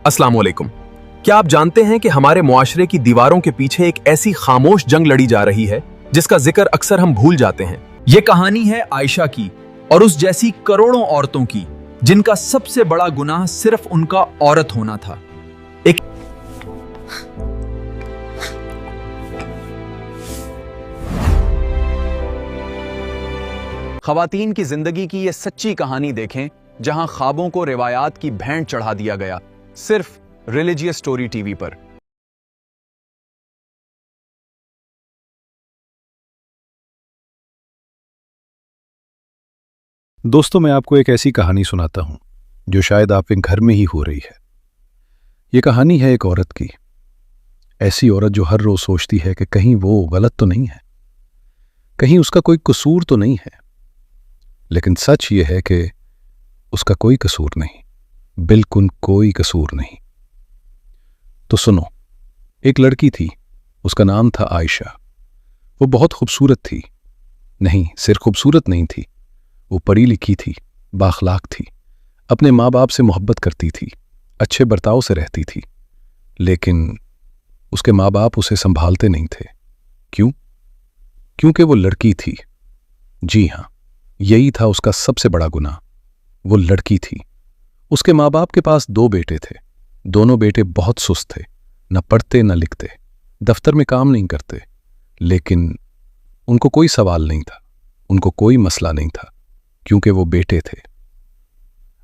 अस्सलाम वालेकुम। क्या आप जानते हैं कि हमारे मुआशरे की दीवारों के पीछे एक ऐसी खामोश जंग लड़ी जा रही है जिसका जिक्र अक्सर हम भूल जाते हैं। ये कहानी है आयशा की और उस जैसी करोड़ों औरतों की जिनका सबसे बड़ा गुनाह सिर्फ उनका औरत होना था। एक ख्वातीन की जिंदगी की ये सच्ची कहानी देखें जहां ख्वाबों को रिवायात की भेंट चढ़ा दिया गया, सिर्फ रिलीजियस स्टोरी टीवी पर। दोस्तों, मैं आपको एक ऐसी कहानी सुनाता हूं जो शायद आपके घर में ही हो रही है। ये कहानी है एक औरत की, ऐसी औरत जो हर रोज सोचती है कि कहीं वो गलत तो नहीं है, कहीं उसका कोई कसूर तो नहीं है। लेकिन सच ये है कि उसका कोई कसूर नहीं, बिल्कुल कोई कसूर नहीं। तो सुनो, एक लड़की थी, उसका नाम था आयशा। वो बहुत खूबसूरत थी। नहीं, सिर्फ खूबसूरत नहीं थी, वो पढ़ी लिखी थी, बाखलाक थी, अपने माँ बाप से मोहब्बत करती थी, अच्छे बर्ताव से रहती थी। लेकिन उसके माँ बाप उसे संभालते नहीं थे। क्यों? क्योंकि वो लड़की थी। जी हाँ, यही था उसका सबसे बड़ा गुनाह। वो लड़की थी। उसके माँ बाप के पास 2 बेटे थे। दोनों बेटे बहुत सुस्त थे, न पढ़ते न लिखते, दफ्तर में काम नहीं करते। लेकिन उनको कोई सवाल नहीं था, उनको कोई मसला नहीं था, क्योंकि वो बेटे थे।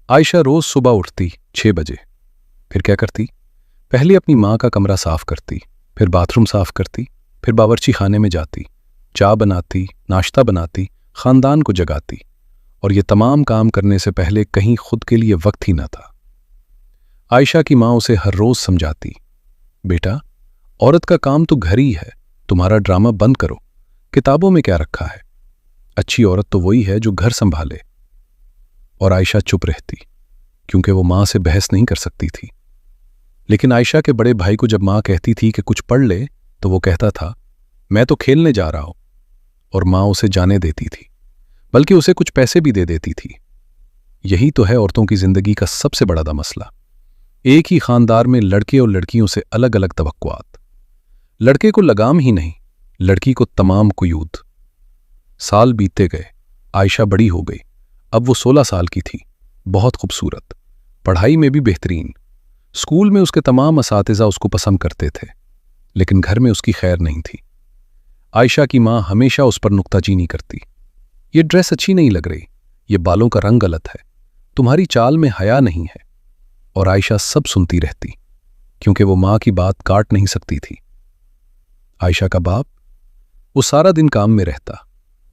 आयशा रोज सुबह उठती 6 बजे। फिर क्या करती? पहले अपनी माँ का कमरा साफ करती, फिर बाथरूम साफ करती, फिर बावर्ची खाने में जाती, चाय बनाती, नाश्ता बनाती, खानदान को जगाती। और ये तमाम काम करने से पहले कहीं खुद के लिए वक्त ही न था। आयशा की माँ उसे हर रोज समझाती, बेटा, औरत का काम तो घर ही है, तुम्हारा ड्रामा बंद करो, किताबों में क्या रखा है? अच्छी औरत तो वही है जो घर संभाले। और आयशा चुप रहती, क्योंकि वो माँ से बहस नहीं कर सकती थी। लेकिन आयशा के बड़े भाई को जब माँ कहती थी कि कुछ पढ़ ले, तो वो कहता था, मैं तो खेलने जा रहा हूं। और माँ उसे जाने देती थी, बल्कि उसे कुछ पैसे भी दे देती थी। यही तो है औरतों की जिंदगी का सबसे बड़ा मसला। एक ही खानदार में लड़के और लड़कियों से अलग अलग तवक्कुआत। लड़के को लगाम ही नहीं, लड़की को तमाम कुयूद। साल बीतते गए, आयशा बड़ी हो गई। अब वो 16 साल की थी, बहुत खूबसूरत, पढ़ाई में भी बेहतरीन। स्कूल में उसके तमाम असातिज़ा उसको पसंद करते थे, लेकिन घर में उसकी खैर नहीं थी। आयशा की माँ हमेशा उस पर नुक्ताचीनी करती, ये ड्रेस अच्छी नहीं लग रही, ये बालों का रंग गलत है, तुम्हारी चाल में हया नहीं है। और आयशा सब सुनती रहती, क्योंकि वो माँ की बात काट नहीं सकती थी। आयशा का बाप, वो सारा दिन काम में रहता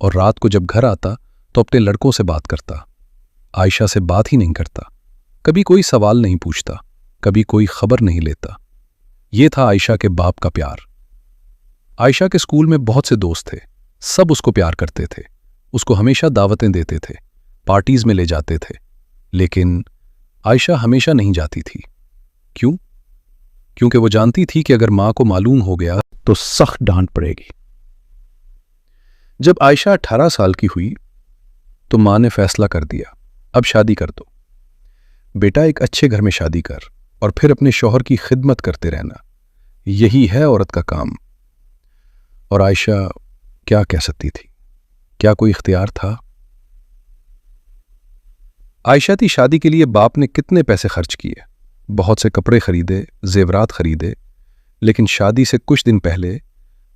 और रात को जब घर आता तो अपने लड़कों से बात करता, आयशा से बात ही नहीं करता। कभी कोई सवाल नहीं पूछता, कभी कोई खबर नहीं लेता। ये था आयशा के बाप का प्यार। आयशा के स्कूल में बहुत से दोस्त थे, सब उसको प्यार करते थे, उसको हमेशा दावतें देते थे, पार्टीज में ले जाते थे। लेकिन आयशा हमेशा नहीं जाती थी। क्यों? क्योंकि वो जानती थी कि अगर माँ को मालूम हो गया तो सख्त डांट पड़ेगी। जब आयशा 18 साल की हुई तो माँ ने फैसला कर दिया, अब शादी कर दो बेटा, एक अच्छे घर में शादी कर और फिर अपने शौहर की खिदमत करते रहना, यही है औरत का काम। और आयशा क्या कह सकती थी? क्या कोई इख्तियार था? आयशा की शादी के लिए बाप ने कितने पैसे खर्च किए, बहुत से कपड़े खरीदे, जेवरात खरीदे। लेकिन शादी से कुछ दिन पहले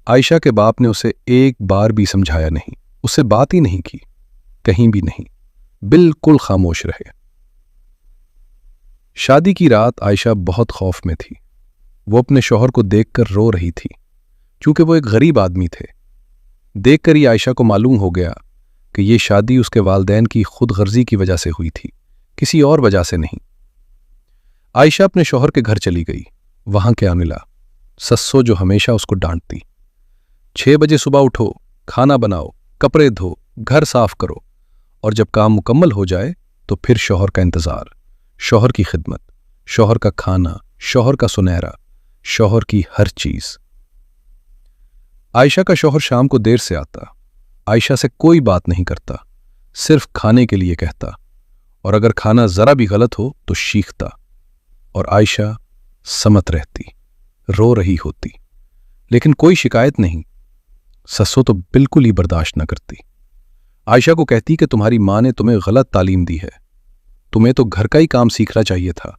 आयशा के बाप ने उसे एक बार भी समझाया नहीं, उससे बात ही नहीं की, कहीं भी नहीं, बिल्कुल खामोश रहे। शादी की रात आयशा बहुत खौफ में थी। वो अपने शौहर को देखकर रो रही थी, क्योंकि वो एक गरीब आदमी थे। देखकर ही आयशा को मालूम हो गया कि ये शादी उसके वालिदैन की खुद गर्जी की वजह से हुई थी, किसी और वजह से नहीं। आयशा अपने शौहर के घर चली गई। वहां क्या मिला? सस्सो जो हमेशा उसको डांटती, 6 बजे सुबह उठो, खाना बनाओ, कपड़े धो, घर साफ करो, और जब काम मुकम्मल हो जाए तो फिर शौहर का इंतजार, शौहर की खिदमत, शौहर का खाना, शौहर का सुनहरा, शौहर की हर चीज। आयशा का शौहर शाम को देर से आता, आयशा से कोई बात नहीं करता, सिर्फ खाने के लिए कहता, और अगर खाना जरा भी गलत हो तो चीखता। اور عائشہ समत रहती, रो रही होती, लेकिन कोई शिकायत नहीं. ससो तो बिल्कुल ही बर्दाश्त न करती. आयशा को कहती कि तुम्हारी माँ ने तुम्हें गलत तालीम दी है, तुम्हें तो घर का ही काम सीखना चाहिए था,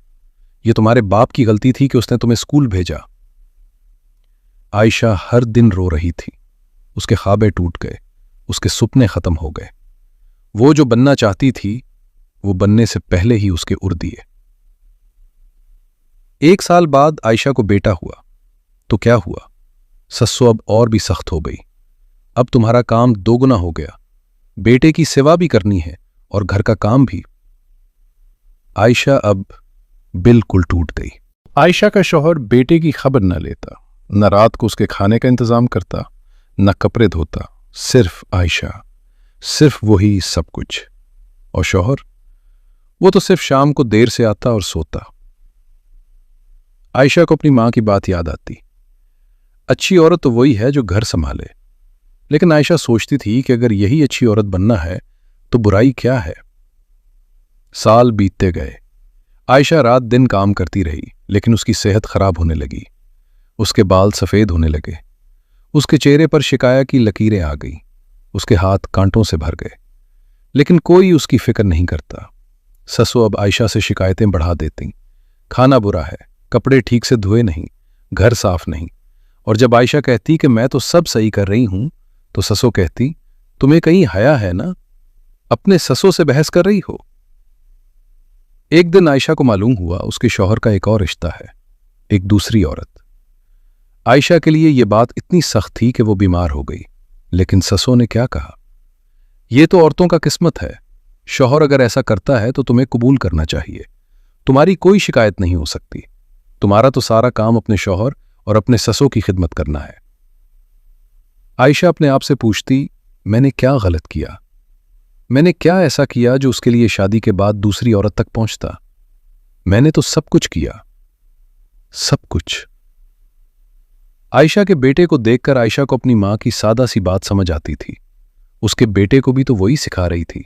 ये तुम्हारे बाप की गलती थी कि उसने तुम्हें स्कूल भेजा. आयशा हर दिन रो रही थी. उसके ख्वाबे टूट गए, उसके सुपने खत्म हो गए. वो जो बनना चाहती थी वो बनने से पहले ही उसके उड़ दिए. 1 साल बाद आयशा को बेटा हुआ. तो क्या हुआ? सस्सो अब और भी सख्त हो गई. अब तुम्हारा काम दोगुना हो गया, बेटे की सेवा भी करनी है और घर का काम भी. आयशा अब बिल्कुल टूट गई. आयशा का शौहर बेटे की खबर न लेता, न रात को उसके खाने का इंतजाम करता, न कपड़े धोता. सिर्फ आयशा, सिर्फ वही सब कुछ. और शौहर, वो तो सिर्फ शाम को देर से आता और सोता. आयशा को अपनी मां की बात याद आती. अच्छी औरत तो वही है जो घर संभाले. लेकिन आयशा सोचती थी कि अगर यही अच्छी औरत बनना है तो बुराई क्या है. साल बीतते गए. आयशा रात दिन काम करती रही, लेकिन उसकी सेहत खराब होने लगी. उसके बाल सफेद होने लगे, उसके चेहरे पर शिकायत की लकीरें आ गई, उसके हाथ कांटों से भर गए. लेकिन कोई उसकी फिक्र नहीं करता. ससो अब आयशा से शिकायतें बढ़ा देती. खाना बुरा है, कपड़े ठीक से धोए नहीं, घर साफ नहीं. और जब आयशा कहती कि मैं तो सब सही कर रही हूं, तो ससो कहती, तुम्हें कहीं हया है ना, अपने ससो से बहस कर रही हो. एक दिन आयशा को मालूम हुआ उसके शौहर का एक और रिश्ता है, एक दूसरी औरत. आयशा के लिए यह बात इतनी सख्त थी कि वो बीमार हो गई. लेकिन ससो ने क्या कहा, यह तो औरतों का किस्मत है, शौहर अगर ऐसा करता है तो तुम्हें कबूल करना चाहिए, तुम्हारी कोई शिकायत नहीं हो सकती. तुम्हारा तो सारा काम अपने शौहर और अपने ससो की खिदमत करना है. आयशा अपने आप से पूछती, मैंने क्या गलत किया, मैंने क्या ऐसा किया जो उसके लिए शादी के बाद दूसरी औरत तक पहुंचता. मैंने तो सब कुछ किया, सब कुछ. आयशा के बेटे को देखकर आयशा को अपनी मां की सादा सी बात समझ आती थी. उसके बेटे को भी तो वही सिखा रही थी,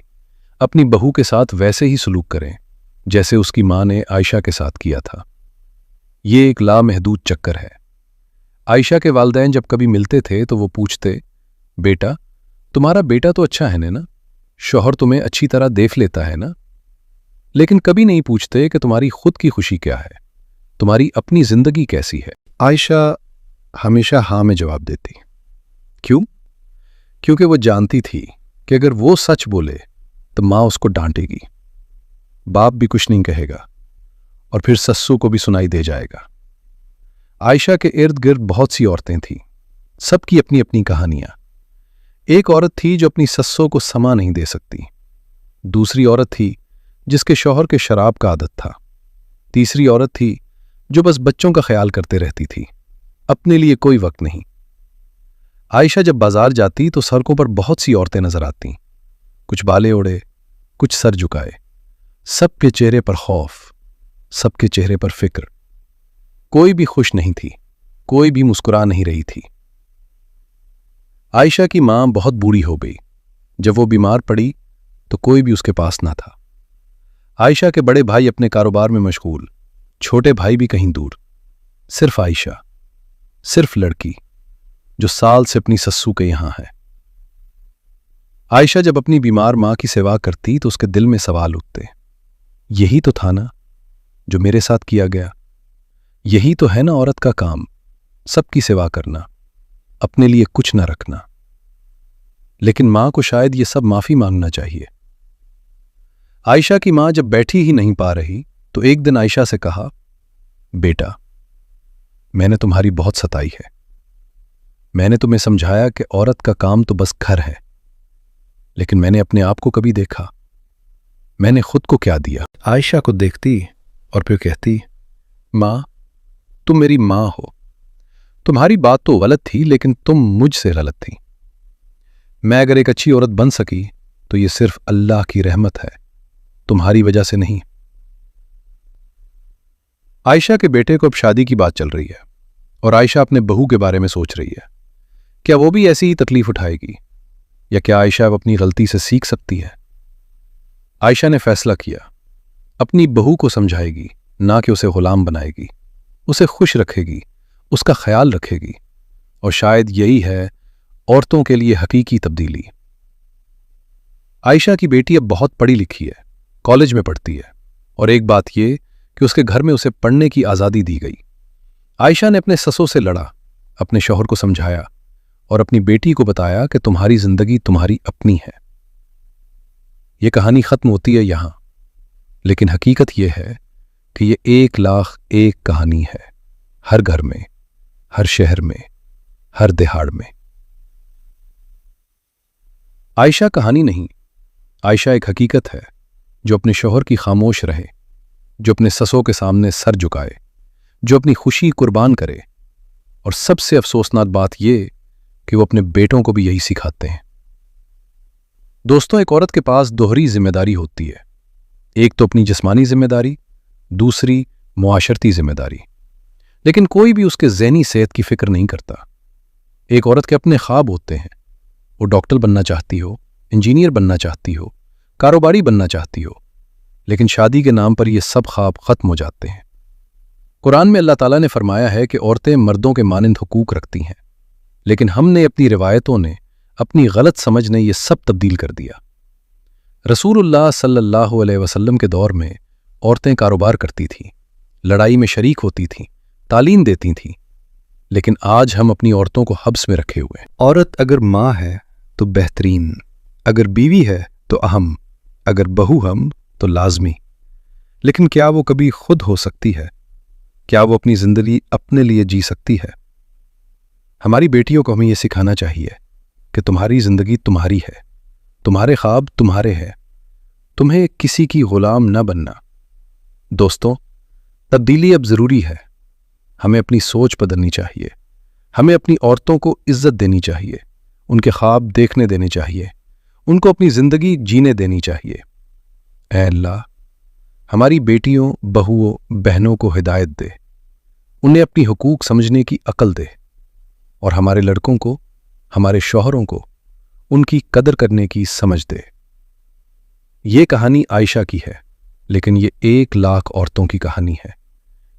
अपनी बहू के साथ वैसे ही सलूक करें जैसे उसकी मां ने आयशा के साथ किया था. ये एक लामहदूद चक्कर है. आयशा के वालिदैन जब कभी मिलते थे तो वो पूछते, बेटा, तुम्हारा बेटा तो अच्छा है ना, शौहर तुम्हें अच्छी तरह देख लेता है ना. लेकिन कभी नहीं पूछते कि तुम्हारी खुद की खुशी क्या है, तुम्हारी अपनी जिंदगी कैसी है. आयशा हमेशा हां में जवाब देती. क्यों? क्योंकि वो जानती थी कि अगर वो सच बोले तो मां उसको डांटेगी, बाप भी कुछ नहीं कहेगा और फिर सस्सू को भी सुनाई दे जाएगा. आयशा के इर्द गिर्द बहुत सी औरतें थीं, सबकी अपनी अपनी कहानियां. एक औरत थी जो अपनी सस्सों को समा नहीं दे सकती. दूसरी औरत थी जिसके शौहर के शराब का आदत था. तीसरी औरत थी जो बस बच्चों का ख्याल करते रहती थी, अपने लिए कोई वक्त नहीं. आयशा जब बाजार जाती तो सड़कों पर बहुत सी औरतें नजर आतीं, कुछ बाले ओढ़े, कुछ सर झुकाए. सबके चेहरे पर खौफ, सबके चेहरे पर फिक्र. कोई भी खुश नहीं थी, कोई भी मुस्कुरा नहीं रही थी. आयशा की मां बहुत बूढ़ी हो गई. जब वो बीमार पड़ी तो कोई भी उसके पास ना था. आयशा के बड़े भाई अपने कारोबार में मशगूल, छोटे भाई भी कहीं दूर. सिर्फ आयशा, सिर्फ लड़की जो साल से अपनी सस्सू के यहां है. आयशा जब अपनी बीमार मां की सेवा करती तो उसके दिल में सवाल उठते, यही तो था ना जो मेरे साथ किया गया, यही तो है ना औरत का काम, सबकी सेवा करना, अपने लिए कुछ न रखना. लेकिन मां को शायद ये सब माफी मांगना चाहिए. आयशा की मां जब बैठी ही नहीं पा रही तो एक दिन आयशा से कहा, बेटा, मैंने तुम्हारी बहुत सताई है. मैंने तुम्हें समझाया कि औरत का काम तो बस घर है, लेकिन मैंने अपने आप को कभी देखा, मैंने खुद को क्या दिया. आयशा को देखती और फिर कहती, मां, तुम मेरी मां हो, तुम्हारी बात तो गलत थी लेकिन तुम मुझसे गलत थी. मैं अगर एक अच्छी औरत बन सकी तो ये सिर्फ अल्लाह की रहमत है, तुम्हारी वजह से नहीं. आयशा के बेटे को अब शादी की बात चल रही है और आयशा अपने बहू के बारे में सोच रही है. क्या वो भी ऐसी ही तकलीफ उठाएगी, या क्या आयशा अब अपनी गलती से सीख सकती है. आयशा ने फैसला किया, अपनी बहू को समझाएगी, ना कि उसे गुलाम बनाएगी, उसे खुश रखेगी, उसका ख्याल रखेगी। और शायद यही है औरतों के लिए हकीकी तब्दीली। आयशा की बेटी अब बहुत पढ़ी लिखी है, कॉलेज में पढ़ती है, और एक बात यह कि उसके घर में उसे पढ़ने की आज़ादी दी गई। आयशा ने अपने ससुर से लड़ा, अपने शौहर को समझाया और अपनी बेटी को बताया कि तुम्हारी जिंदगी तुम्हारी अपनी है। यह कहानी खत्म होती है यहां, लेकिन हकीकत यह है कि यह 1,00,001 कहानी है, हर घर में, हर शहर में, हर दिहाड़ में। आयशा कहानी नहीं, आयशा एक हकीकत है जो अपने शौहर की खामोश रहे, जो अपने ससों के सामने सर झुकाए, जो अपनी खुशी कुर्बान करे। और सबसे अफसोसनाक बात यह कि वो अपने बेटों को भी यही सिखाते हैं। दोस्तों, एक औरत के पास दोहरी जिम्मेदारी होती है, एक तो अपनी जिस्मानी जिम्मेदारी, दूसरी मुआशरती जिम्मेदारी। लेकिन कोई भी उसके ज़हनी सेहत की फिक्र नहीं करता। एक औरत के अपने ख्वाब होते हैं, वो डॉक्टर बनना चाहती हो, इंजीनियर बनना चाहती हो, कारोबारी बनना चाहती हो, लेकिन शादी के नाम पर ये सब ख्वाब खत्म हो जाते हैं। कुरान में अल्लाह ताला ने फरमाया है कि औरतें मर्दों के मानिंद हुकूक रखती हैं, लेकिन हमने अपनी रिवायतों ने, अपनी गलत समझ ने ये सब तब्दील कर दिया। रसूलुल्लाह सल्लल्लाहु अलैहि वसल्लम के दौर में औरतें कारोबार करती थीं, लड़ाई में शरीक होती थीं, तालीम देती थीं, लेकिन आज हम अपनी औरतों को हब्स में रखे हुए हैं। औरत अगर माँ है तो बेहतरीन, अगर बीवी है तो अहम, अगर बहू हम तो लाजमी। लेकिन क्या वो कभी खुद हो सकती है? क्या वो अपनी जिंदगी अपने लिए जी सकती है? हमारी बेटियों को हमें यह सिखाना चाहिए कि तुम्हारी जिंदगी तुम्हारी है, तुम्हारे ख्वाब तुम्हारे हैं, तुम्हें किसी की गुलाम न बनना। दोस्तों, तब्दीली अब जरूरी है। हमें अपनी सोच बदलनी चाहिए, हमें अपनी औरतों को इज्जत देनी चाहिए, उनके ख्वाब देखने देने चाहिए, उनको अपनी जिंदगी जीने देनी चाहिए। ऐ अल्लाह, हमारी बेटियों, बहुओं, बहनों को हिदायत दे, उन्हें अपनी हुकूक समझने की अक्ल दे, और हमारे लड़कों को, हमारे शौहरों को उनकी कदर करने की समझ दे। ये कहानी आयशा की है, लेकिन ये 1,00,000 औरतों की कहानी है,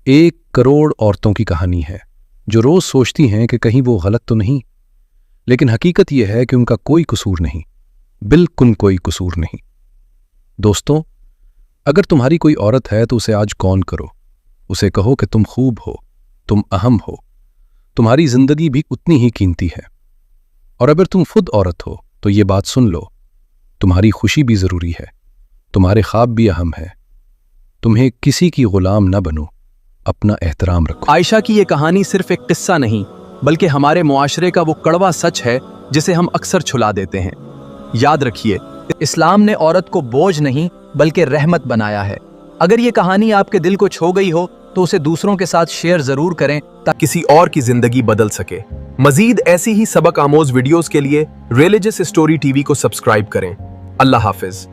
1 करोड़ औरतों की कहानी है जो रोज सोचती हैं कि कहीं वो गलत तो नहीं, लेकिन हकीकत यह है कि उनका कोई कसूर नहीं, बिल्कुल कोई कसूर नहीं। दोस्तों, अगर तुम्हारी कोई औरत है तो उसे आज कौन करो, उसे कहो कि तुम खूब हो, तुम अहम हो, तुम्हारी जिंदगी भी उतनी ही कीमती है। और अगर तुम खुद औरत हो तो ये बात सुन लो, तुम्हारी खुशी भी जरूरी है, तुम्हारे ख्वाब भी अहम है। तुम्हें किसी की गुलाम न बनो, अपना एहतराम रखो। आयशा की ये कहानी सिर्फ एक किस्सा नहीं, बल्कि हमारे मुआशरे का वो कड़वा सच है जिसे हम अक्सर छुला देते हैं। याद रखिए, इस्लाम ने औरत को बोझ नहीं बल्कि रहमत बनाया है। अगर ये कहानी आपके दिल को छू गई हो तो उसे दूसरों के साथ शेयर जरूर करें ताकि किसी और की जिंदगी बदल सके। मजीद ऐसी ही सबक आमोज वीडियोस के लिए रिलीजियस स्टोरी टीवी को सब्सक्राइब करें। अल्लाह हाफिज।